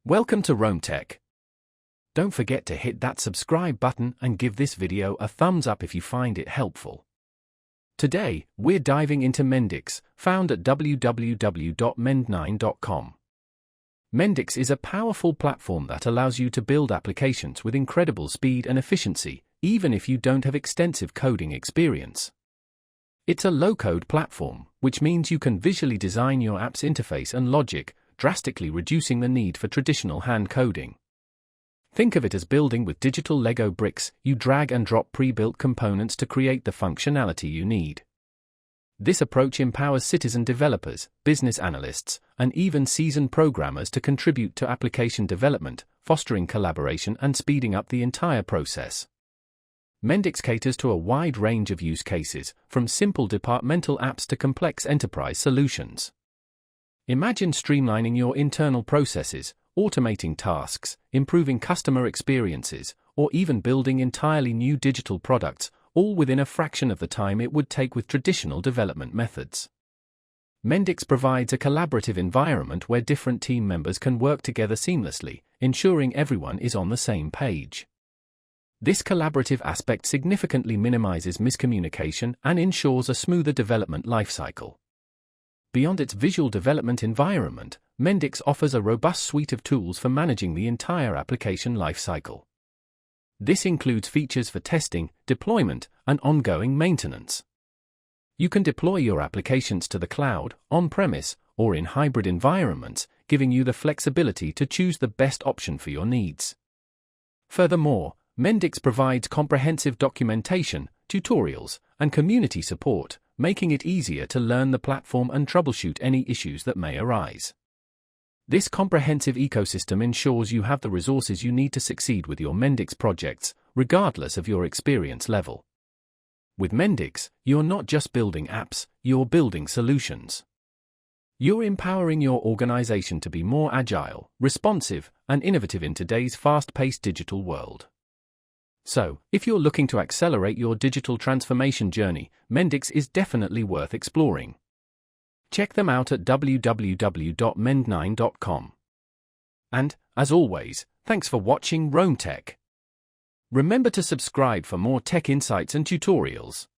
Welcome to Rome Tech. Don't forget to hit that subscribe button and give this video a thumbs up if you find it helpful. Today, we're diving into Mendix, found at www.mend9.com. Mendix is a powerful platform that allows you to build applications with incredible speed and efficiency, even if you don't have extensive coding experience. It's a low-code platform, which means you can visually design your app's interface and logic, drastically reducing the need for traditional hand coding. Think of it as building with digital Lego bricks. You drag and drop pre-built components to create the functionality you need. This approach empowers citizen developers, business analysts, and even seasoned programmers to contribute to application development, fostering collaboration and speeding up the entire process. Mendix caters to a wide range of use cases, from simple departmental apps to complex enterprise solutions. Imagine streamlining your internal processes, automating tasks, improving customer experiences, or even building entirely new digital products, all within a fraction of the time it would take with traditional development methods. Mendix provides a collaborative environment where different team members can work together seamlessly, ensuring everyone is on the same page. This collaborative aspect significantly minimizes miscommunication and ensures a smoother development lifecycle. Beyond its visual development environment, Mendix offers a robust suite of tools for managing the entire application lifecycle. This includes features for testing, deployment, and ongoing maintenance. You can deploy your applications to the cloud, on-premise, or in hybrid environments, giving you the flexibility to choose the best option for your needs. Furthermore, Mendix provides comprehensive documentation, tutorials, and community support, making it easier to learn the platform and troubleshoot any issues that may arise. This comprehensive ecosystem ensures you have the resources you need to succeed with your Mendix projects, regardless of your experience level. With Mendix, you're not just building apps, you're building solutions. You're empowering your organization to be more agile, responsive, and innovative in today's fast-paced digital world. So, if you're looking to accelerate your digital transformation journey, Mendix is definitely worth exploring. Check them out at www.mend9.com. And, as always, thanks for watching Rome Tech. Remember to subscribe for more tech insights and tutorials.